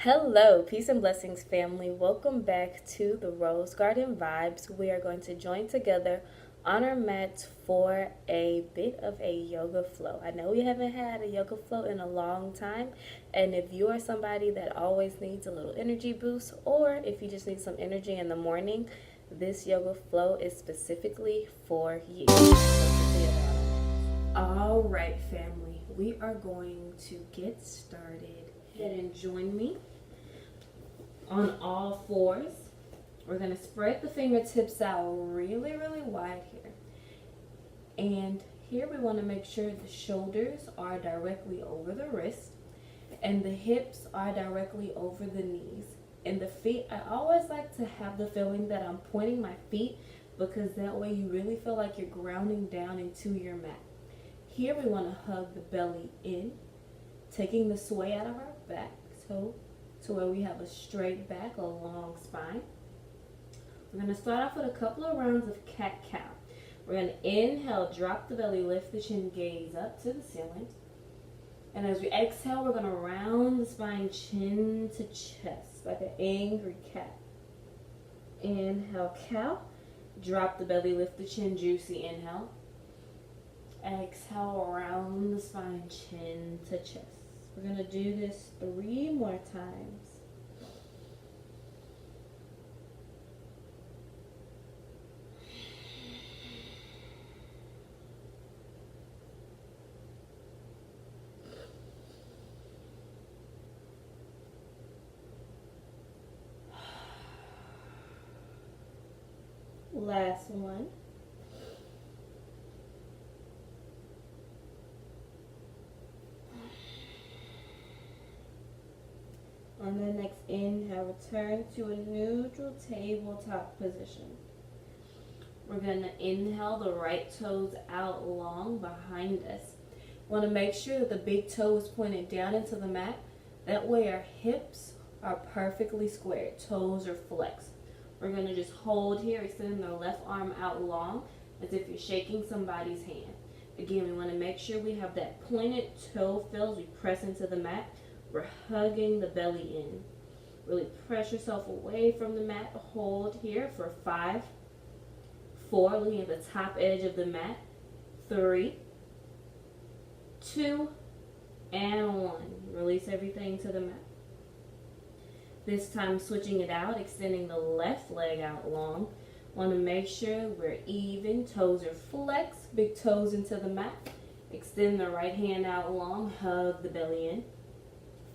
Hello, peace and blessings, family. Welcome back to the Rose Garden Vibes. We are going to join together on our mats for a bit of a yoga flow. I know we haven't had a yoga flow in a long time, and if you are somebody that always needs a little energy boost, or if you just need some energy in the morning, this yoga flow is specifically for you. All right, family, we are going to get started. Ahead and join me on all fours. We're going to spread the fingertips out really, really wide here. And here we want to make sure the shoulders are directly over the wrist and the hips are directly over the knees. And the feet, I always like to have the feeling that I'm pointing my feet because that way you really feel like you're grounding down into your mat. Here we want to hug the belly in, taking the sway out of our back toe to where we have a straight back, a long spine. We're going to start off with a couple of rounds of cat-cow. We're going to inhale, drop the belly, lift the chin, gaze up to the ceiling. And as we exhale, we're going to round the spine, chin to chest, like an angry cat. Inhale, cow. Drop the belly, lift the chin, juicy inhale. Exhale, round the spine, chin to chest. We're going to do this 3 more times. Last one. On the next inhale, return to a neutral tabletop position. We're going to inhale the right toes out long behind us. Want to make sure that the big toe is pointed down into the mat. That way our hips are perfectly squared. Toes are flexed. We're going to just hold here, extending the left arm out long as if you're shaking somebody's hand. Again, we want to make sure we have that pointed toe feel as we press into the mat. We're hugging the belly in. Really press yourself away from the mat. Hold here for 5, 4, looking at the top edge of the mat. 3, 2, and 1. Release everything to the mat. This time switching it out, extending the left leg out long. Want to make sure we're even. Toes are flexed. Big toes into the mat. Extend the right hand out long. Hug the belly in.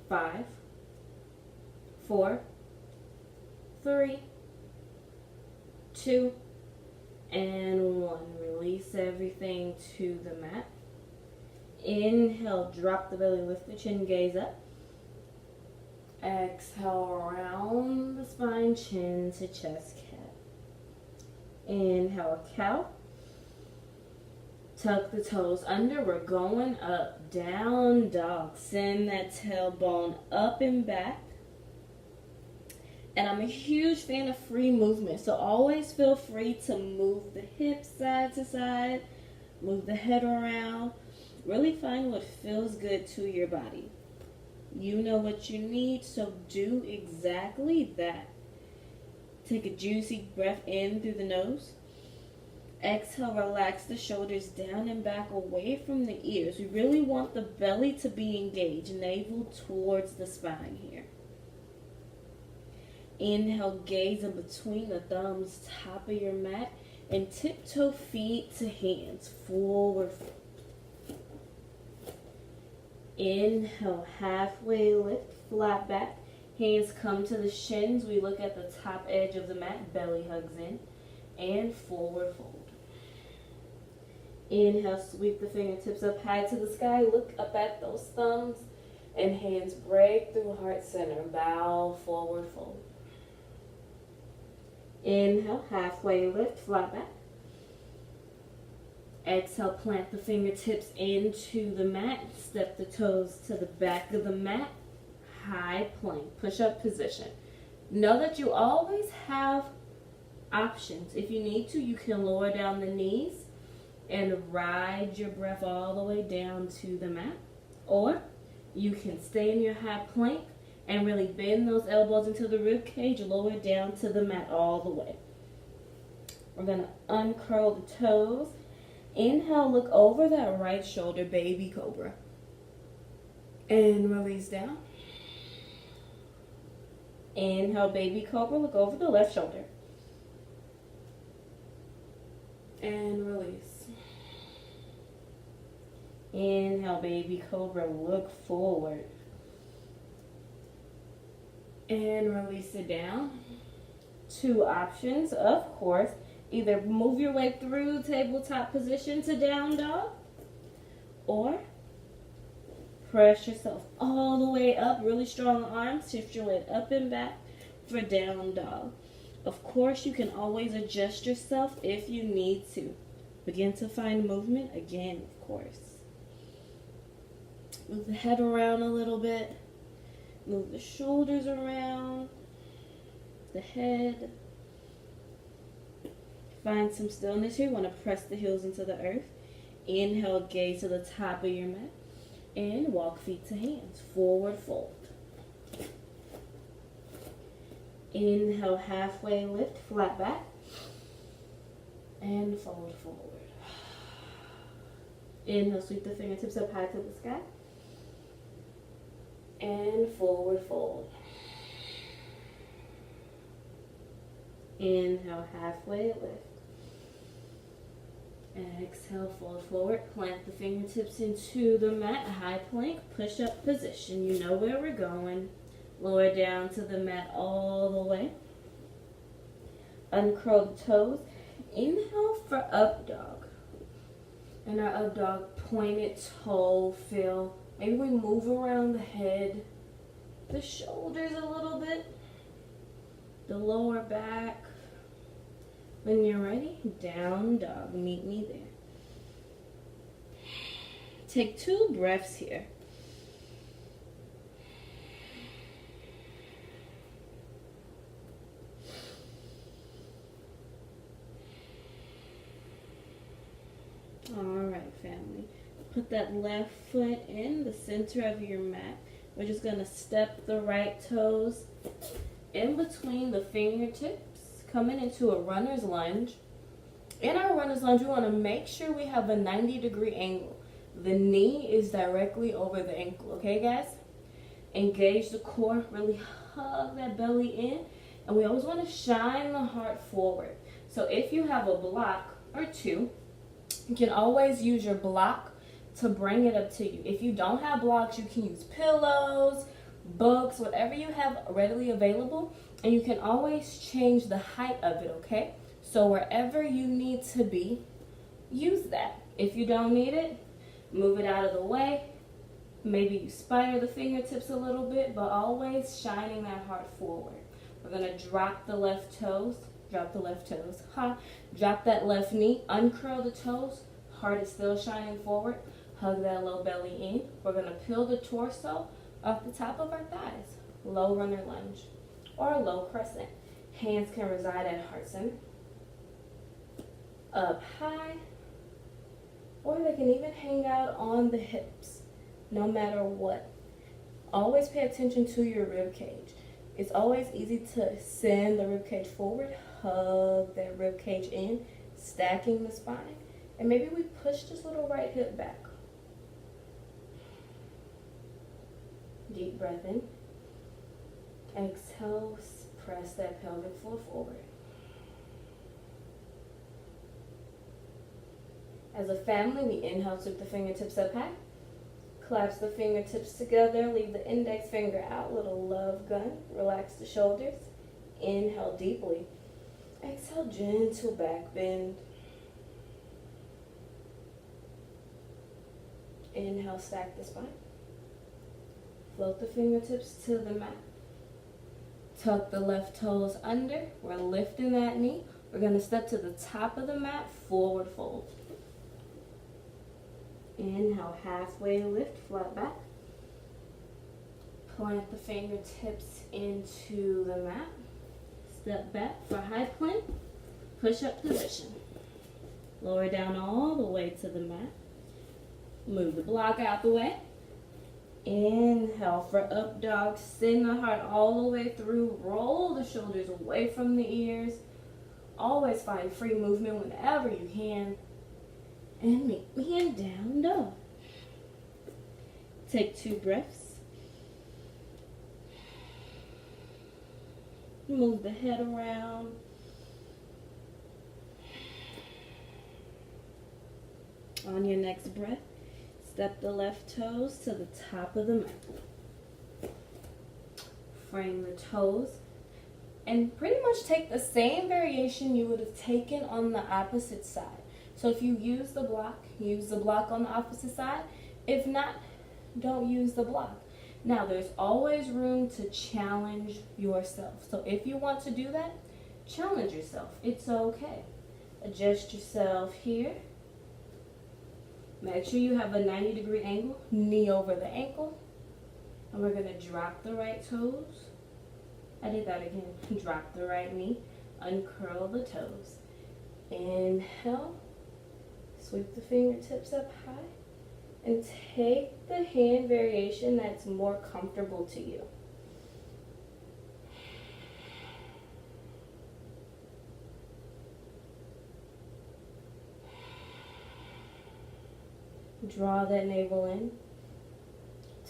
5, 4, 3, 2, and 1. Release everything to the mat. Inhale, drop the belly, lift the chin, gaze up. Exhale, round the spine, chin to chest, cat. Inhale, cow. Tuck the toes under. We're going up, down dog. Send that tailbone up and back. And I'm a huge fan of free movement, so always feel free to move the hips side to side, move the head around. Really find what feels good to your body. You know what you need, so do exactly that. Take a juicy breath in through the nose. Exhale, relax the shoulders down and back away from the ears. We really want the belly to be engaged, navel towards the spine here. Inhale, gaze in between the thumbs, top of your mat, and tiptoe feet to hands, forward. Inhale, halfway lift, flat back. Hands come to the shins. We look at the top edge of the mat, belly hugs in, and forward fold. Inhale, sweep the fingertips up high to the sky. Look up at those thumbs and hands break through heart center. Bow, forward fold. Inhale, halfway lift, flat back. Exhale, plant the fingertips into the mat. Step the toes to the back of the mat. High plank, push-up position. Know that you always have options. If you need to, you can lower down the knees and ride your breath all the way down to the mat. Or you can stay in your high plank And really bend those elbows into the rib cage, lower down to the mat all the way. We're gonna uncurl the toes. Inhale, look over that right shoulder, baby cobra. And release down. Inhale, baby cobra, look over the left shoulder. And release. Inhale, baby cobra, look forward. And release it down. Two options, of course. Either move your way through tabletop position to down dog, or press yourself all the way up, really strong arms, shift your weight up and back for down dog. Of course, you can always adjust yourself if you need to. Begin to find movement again, of course. Move the head around a little bit. Move the shoulders around, the head. Find some stillness here. You want to press the heels into the earth. Inhale, gaze to the top of your mat. And walk feet to hands. Forward fold. Inhale, halfway lift, flat back. And fold forward. Inhale, sweep the fingertips up high to the sky. And forward fold. Inhale, halfway lift. Exhale, fold forward. Plant the fingertips into the mat. High plank, push-up position. You know where we're going. Lower down to the mat all the way. Uncurl the toes. Inhale for up dog. In our up dog, pointed toe feel. Maybe we move around the head, the shoulders a little bit, the lower back. When you're ready, down dog. Meet me there. Take 2 breaths here. All right, family. Put that left foot in the center of your mat. We're just going to step the right toes in between the fingertips, coming into a runner's lunge. In our runner's lunge, we want to make sure we have a 90-degree angle. The knee is directly over the ankle, okay, guys? Engage the core, really hug that belly in, and we always want to shine the heart forward. So if you have a block or 2, you can always use your block to bring it up to you. If you don't have blocks, you can use pillows, books, whatever you have readily available, and you can always change the height of it, okay? So wherever you need to be, use that. If you don't need it, move it out of the way. Maybe you spider the fingertips a little bit, but always shining that heart forward. We're gonna drop the left toes, drop that left knee, uncurl the toes, heart is still shining forward, hug that low belly in. We're gonna peel the torso off the top of our thighs, low runner lunge, or low crescent. Hands can reside at heart center, up high, or they can even hang out on the hips, no matter what. Always pay attention to your rib cage. It's always easy to send the rib cage forward, hug that rib cage in, stacking the spine, and maybe we push this little right hip back. Deep breath in. Exhale, press that pelvic floor forward. As a family, we inhale, sweep the fingertips up high. Clasp the fingertips together, leave the index finger out, little love gun. Relax the shoulders. Inhale deeply. Exhale, gentle back bend. Inhale, stack the spine. Float the fingertips to the mat. Tuck the left toes under. We're lifting that knee. We're going to step to the top of the mat, forward fold. Inhale, halfway lift, flat back. Plant the fingertips into the mat. Step back for high plank, push-up position. Lower down all the way to the mat. Move the block out the way. Inhale for up dog. Send the heart all the way through. Roll the shoulders away from the ears. Always find free movement whenever you can. And meet me in down dog. Take 2 breaths. Move the head around. On your next breath, step the left toes to the top of the mat. Frame the toes and pretty much take the same variation you would have taken on the opposite side. So if you use the block on the opposite side. If not, don't use the block. Now there's always room to challenge yourself. So if you want to do that, challenge yourself. It's okay. Adjust yourself here. Make sure you have a 90-degree angle, knee over the ankle. And we're going to drop the right toes. I did that again. Drop the right knee, uncurl the toes. Inhale, sweep the fingertips up high, and take the hand variation that's more comfortable to you. Draw that navel in.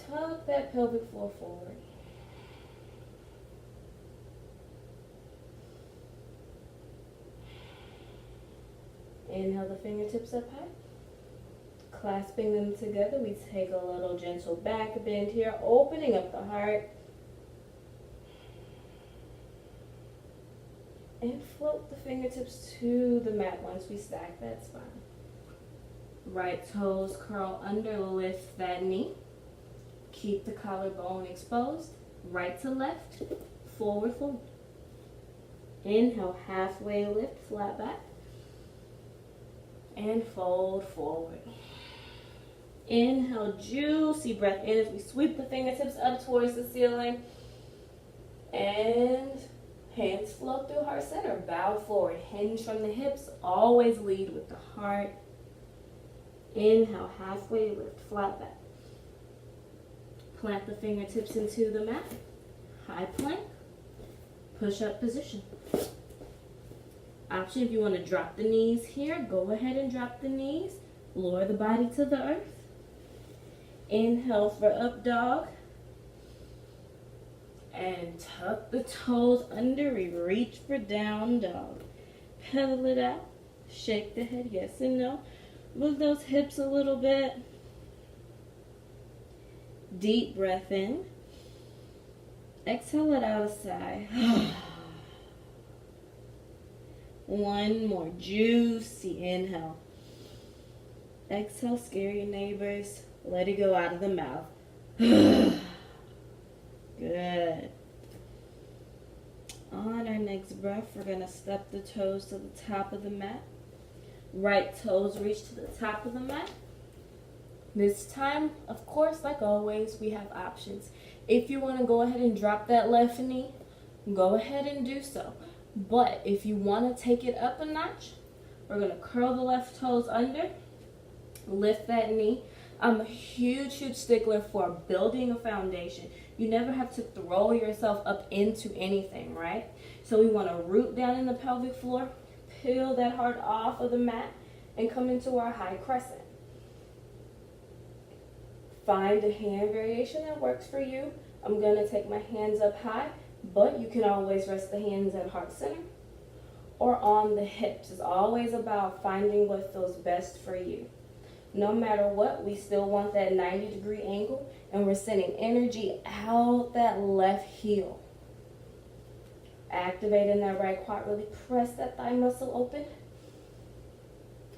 Tuck that pelvic floor forward. Inhale the fingertips up high. Clasping them together, we take a little gentle back bend here, opening up the heart. And float the fingertips to the mat once we stack that spine. Right toes curl under, lift that knee. Keep the collarbone exposed. Right to left, forward fold. Inhale, halfway lift, flat back. And fold forward. Inhale, juicy breath in as we sweep the fingertips up towards the ceiling. And hands flow through heart center. Bow forward, hinge from the hips. Always lead with the heart. Inhale, halfway lift, flat back. Plant the fingertips into the mat. High plank. Push-up position. Option, if you want to drop the knees here, go ahead and drop the knees. Lower the body to the earth. Inhale for up dog. And tuck the toes under. We reach for down dog. Pedal it out. Shake the head, yes and no. Move those hips a little bit. Deep breath in. Exhale it out a sigh. One more juicy inhale. Exhale, scare your neighbors. Let it go out of the mouth. Good. On our next breath, we're going to step the toes to the top of the mat. Right toes reach to the top of the mat. This time, of course, like always, we have options. If you want to go ahead and drop that left knee, go ahead and do so. But if you want to take it up a notch, we're going to curl the left toes under, lift that knee. I'm a huge stickler for building a foundation. You never have to throw yourself up into anything, right? So we want to root down in the pelvic floor, peel that heart off of the mat, and come into our high crescent. Find a hand variation that works for you. I'm going to take my hands up high, but you can always rest the hands at heart center or on the hips. It's always about finding what feels best for you. No matter what, we still want that 90-degree angle, and we're sending energy out that left heel. Activating that right quad, really press that thigh muscle open.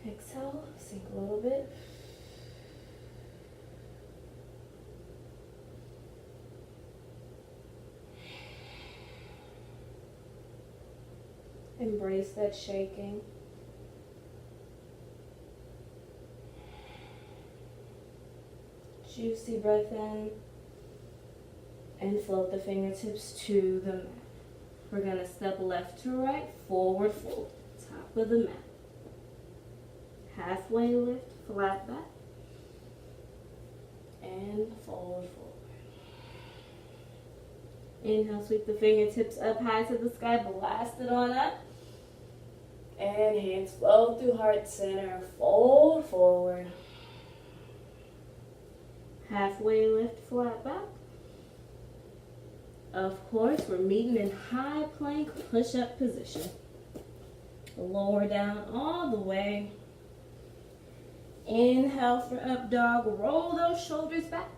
Exhale, sink a little bit. Embrace that shaking. Juicy breath in. And float the fingertips to the mat. We're going to step left to right, forward fold, top of the mat. Halfway lift, flat back. and fold forward. Inhale, sweep the fingertips up high to the sky, blast it on up. And hands flow through heart center, fold forward. Halfway lift, flat back. Of course, we're meeting in high plank push-up position. Lower down all the way. Inhale for up dog, roll those shoulders back.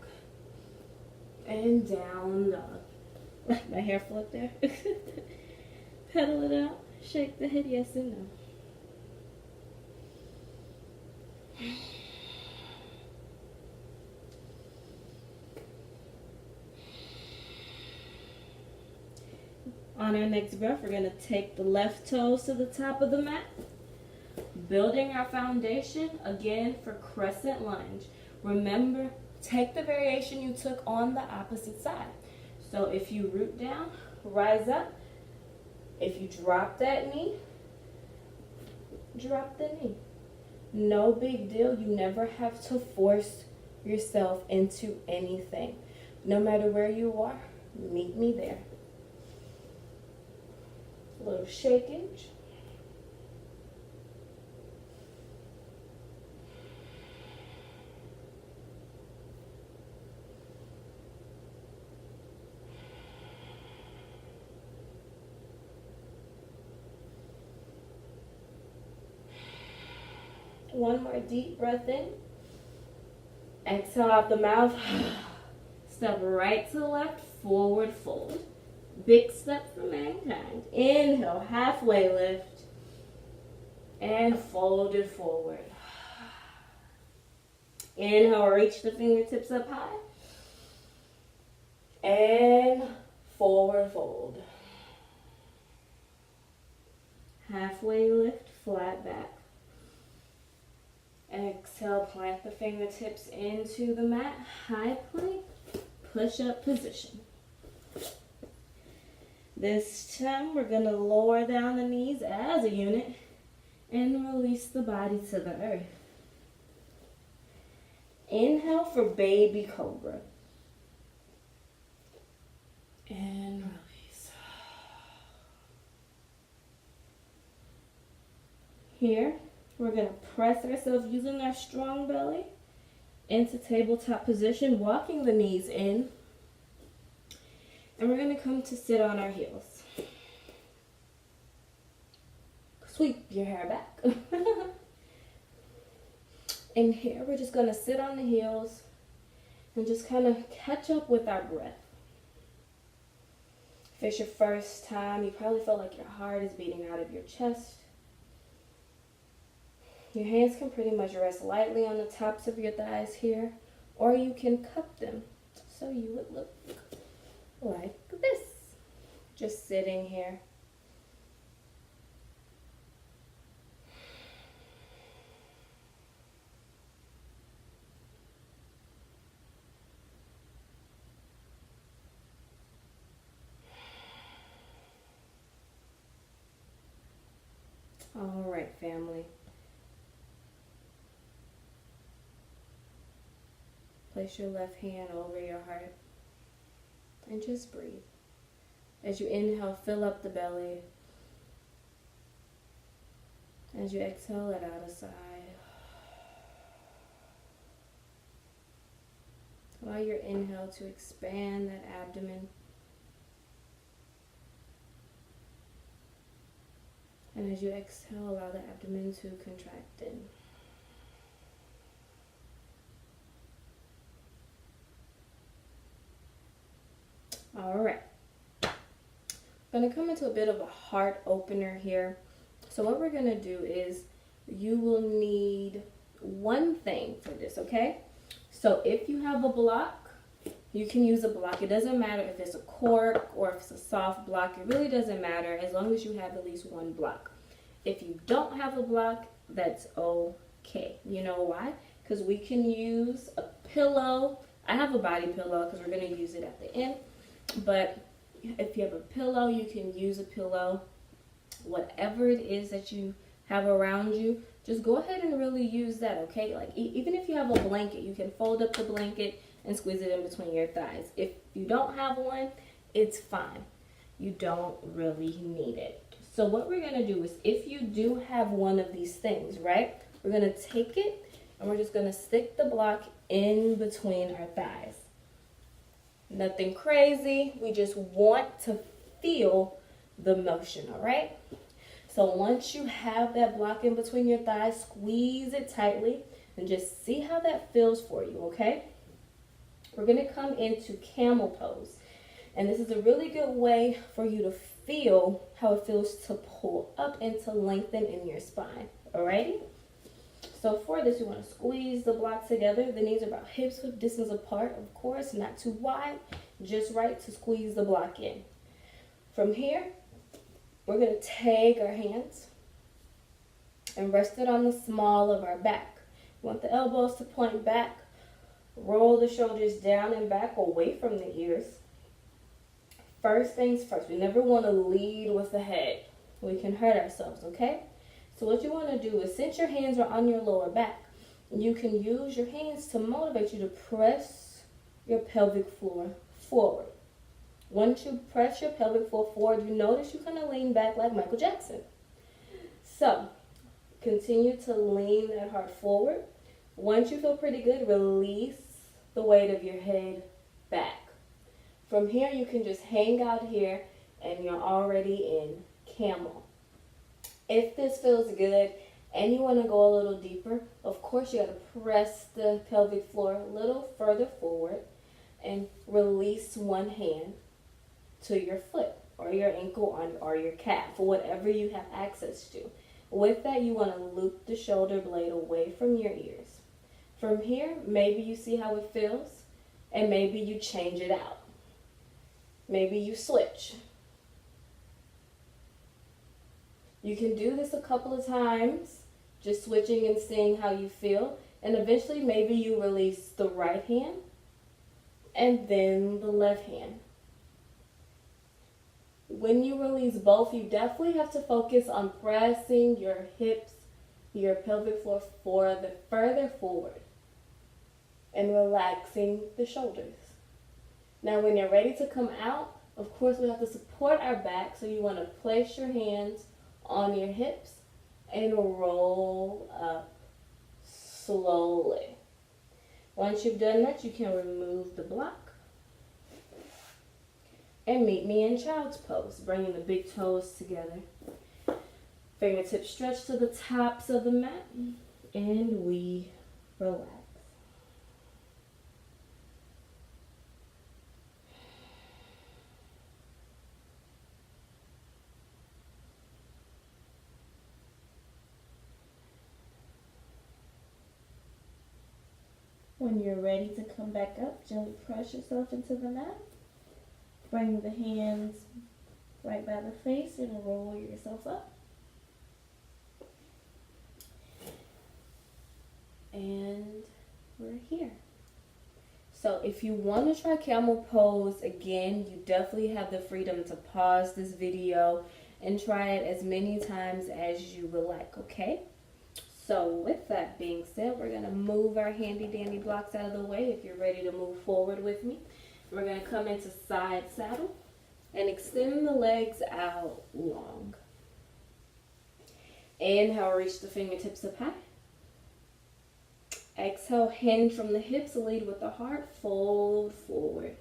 And down dog. My hair flipped there. Pedal it out. Shake the head yes and no. On our next breath, we're going to take the left toes to the top of the mat. Building our foundation again for crescent lunge. Remember, take the variation you took on the opposite side. So if you root down, rise up. If you drop that knee, drop the knee. No big deal. You never have to force yourself into anything. No matter where you are, meet me there. A little shakage. One more deep breath in. Exhale out the mouth. Step right to the left, forward fold. Big step for mankind. Inhale, halfway lift. And fold it forward. Inhale, reach the fingertips up high. And forward fold. Halfway lift, flat back. Exhale, plant the fingertips into the mat. High plank, push-up position. This time we're going to lower down the knees as a unit and release the body to the earth. Inhale for baby cobra. And release. Here, we're going to press ourselves using our strong belly into tabletop position, walking the knees in. And we're going to come to sit on our heels. Sweep your hair back. And here we're just going to sit on the heels and just kind of catch up with our breath. If it's your first time, you probably feel like your heart is beating out of your chest. Your hands can pretty much rest lightly on the tops of your thighs here, or you can cup them so you would look like this, just sitting here. All right, family. Place your left hand over your heart and just breathe. As you inhale, fill up the belly. As you exhale, let out a sigh. Allow your inhale to expand that abdomen. And as you exhale, allow the abdomen to contract in. All right. I'm going to come into a bit of a heart opener here. So what we're going to do is you will need one thing for this, okay? So if you have a block, you can use a block. It doesn't matter if it's a cork or if it's a soft block. It really doesn't matter as long as you have at least one block. If you don't have a block, that's okay. You know why? Because we can use a pillow. I have a body pillow because we're going to use it at the end. But if you have a pillow, you can use a pillow. Whatever it is that you have around you, just go ahead and really use that, okay? Like even if you have a blanket, you can fold up the blanket and squeeze it in between your thighs. If you don't have one, it's fine. You don't really need it. So what we're gonna do is, if you do have one of these things, right, we're gonna take it and we're just gonna stick the block in between our thighs. Nothing crazy. We just want to feel the motion, all right? So once you have that block in between your thighs, squeeze it tightly and just see how that feels for you, okay? We're gonna come into camel pose. And this is a really good way for you to feel how it feels to pull up and to lengthen in your spine, alrighty? So for this, you want to squeeze the block together. The knees are about hips width distance apart, of course, not too wide, just right to squeeze the block in. From here, we're going to take our hands and rest it on the small of our back. We want the elbows to point back. Roll the shoulders down and back away from the ears. First things first, we never want to lead with the head. We can hurt ourselves, okay? So what you want to do is, since your hands are on your lower back, you can use your hands to motivate you to press your pelvic floor forward. Once you press your pelvic floor forward, you notice you kind of lean back like Michael Jackson. So continue to lean that heart forward. Once you feel pretty good, release the weight of your head back. From here, you can just hang out here and you're already in camel. If this feels good and you want to go a little deeper, of course you got to press the pelvic floor a little further forward and release one hand to your foot or your ankle or your calf or whatever you have access to. With that, you want to loop the shoulder blade away from your ears. From here, maybe you see how it feels and maybe you change it out. Maybe you switch. You can do this a couple of times, just switching and seeing how you feel. And eventually, maybe you release the right hand and then the left hand. When you release both, you definitely have to focus on pressing your hips, your pelvic floor further forward and relaxing the shoulders. Now, when you're ready to come out, of course, we have to support our back. So you want to place your hands on your hips and roll up slowly. Once you've done that, you can remove the block and meet me in child's pose, bringing the big toes together. Fingertips stretch to the tops of the mat, and we relax. When you're ready to come back up, gently press yourself into the mat. Bring the hands right by the face and roll yourself up. And we're here. So if you want to try camel pose again, you definitely have the freedom to pause this video and try it as many times as you would like, okay? So with that being said, we're going to move our handy dandy blocks out of the way if you're ready to move forward with me. We're going to come into side saddle and extend the legs out long. Inhale, reach the fingertips up high. Exhale, hinge from the hips, lead with the heart, fold forward.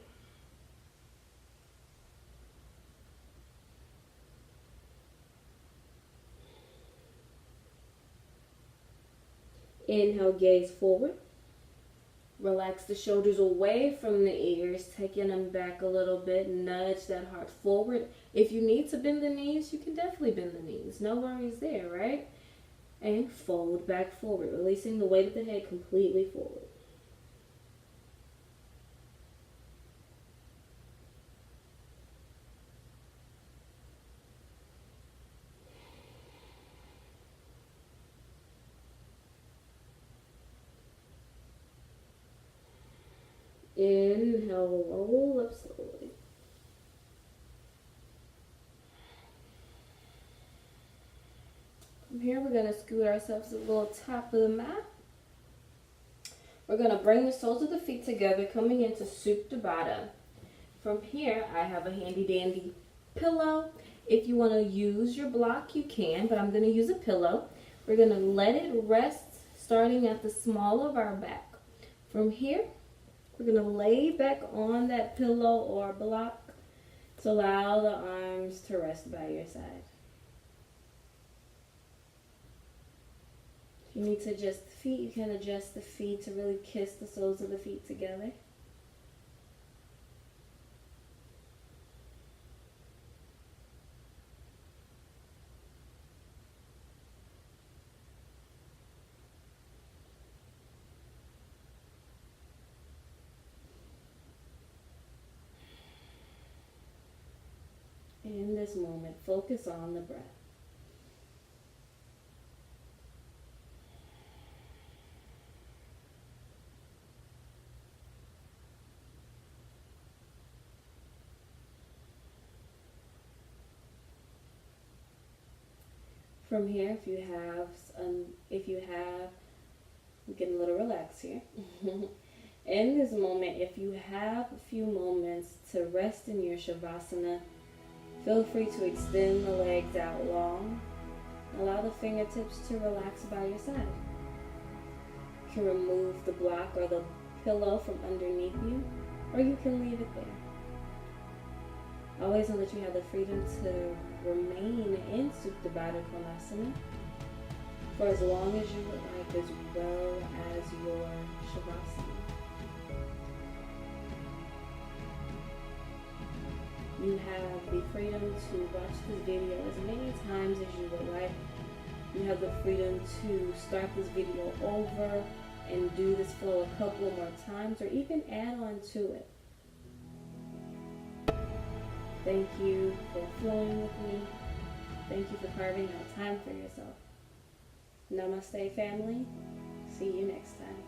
Inhale, gaze forward. Relax the shoulders away from the ears, taking them back a little bit. Nudge that heart forward. If you need to bend the knees, you can definitely bend the knees. No worries there, right? And fold back forward, releasing the weight of the head completely forward. Inhale, roll up slowly. From here, we're going to scoot ourselves to the little top of the mat. We're going to bring the soles of the feet together, coming into Supta Baddha. From here, I have a handy dandy pillow. If you want to use your block, you can, but I'm going to use a pillow. We're going to let it rest, starting at the small of our back. From here, we're going to lay back on that pillow or block to allow the arms to rest by your side. If you need to adjust the feet, you can adjust the feet to really kiss the soles of the feet together. In this moment, focus on the breath. From here, if you have, I'm getting a little relaxed here. In this moment, if you have a few moments to rest in your Shavasana, feel free to extend the legs out long. Allow the fingertips to relax by your side. You can remove the block or the pillow from underneath you, or you can leave it there. Always know that you have the freedom to remain in Supta Baddha Konasana for as long as you would like, as well as your Shavasana. You have the freedom to watch this video as many times as you would like. You have the freedom to start this video over and do this flow a couple more times, or even add on to it. Thank you for flowing with me. Thank you for carving out time for yourself. Namaste, family. See you next time.